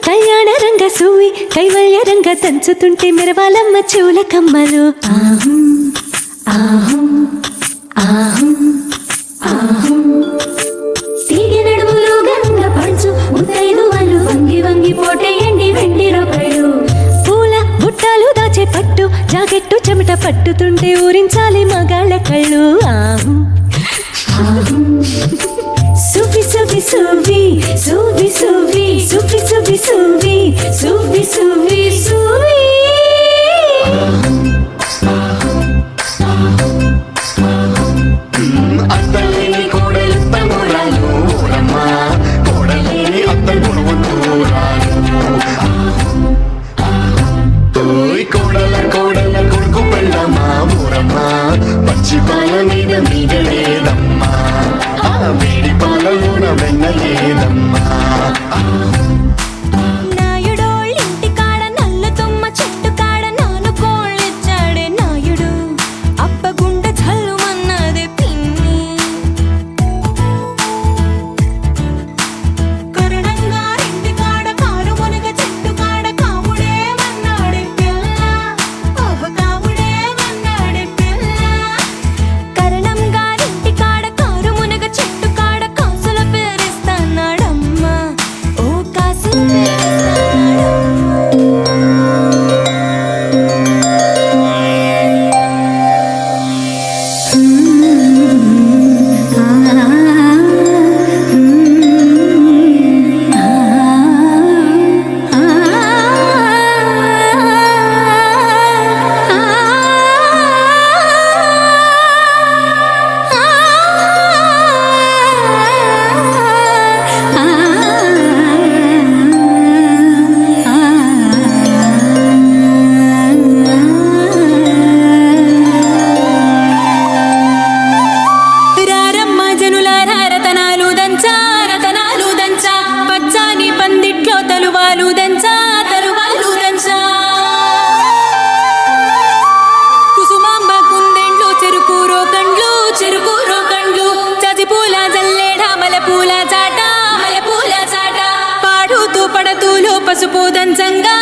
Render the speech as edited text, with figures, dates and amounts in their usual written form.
కళ్యాణ రంగ సూవి కైవల్య రంగ తంచుతుంటే మెరవాలమ్మ చెవుల కమ్మలు. ఆహం ఆహం ఆహం ఆహం తీగ నడుములు గంగ పంచు ముత్తైదు వాళ్ళు వంగి వంగి పోటేయండి వెండి రూపాయలు. పూల బుట్టాలు దాచే పట్టు జాకెట్టు చెమట పట్టుతుంటే ఊరించాలి మగాళ్ళ కళ్ళు. ఆహం ఆహం సువి సువి సువి సువి సువి సువి సువి సువి సువి సువి సువి అత్తలేని కోడలు తనురాలు ఊరమ్మ కోడలేని అత్త గుణవంతురాలు. కోడల కోడల కొడుకు పెళ్ళమ్మా ఊరమ్మ పచ్చి పాల మీద మీద లేదమ్మా వేడి పాలలోన వెన్న లేదమ్మా. నాయుడోళ్ళింటి కాడ నల్ల తుమ్మ చెట్టు కాడ నాను కోళ్ళిచ్చాడే నాయుడు అప్పగుండ చల్లుమన్నదే పిన్ని. కరుణంగారింటి కాడ కారు మునగ చెట్టు కాడ కావుడే మన్నాడే పిల్ల కావుడే మన్నాడే పిల్ల. కరణం గారింటి కాడ కారు మునగ చెట్టు కాడ కాసుల పేరిస్తానాడమ్మా ఓ కాసుల పసుపు దంచంగా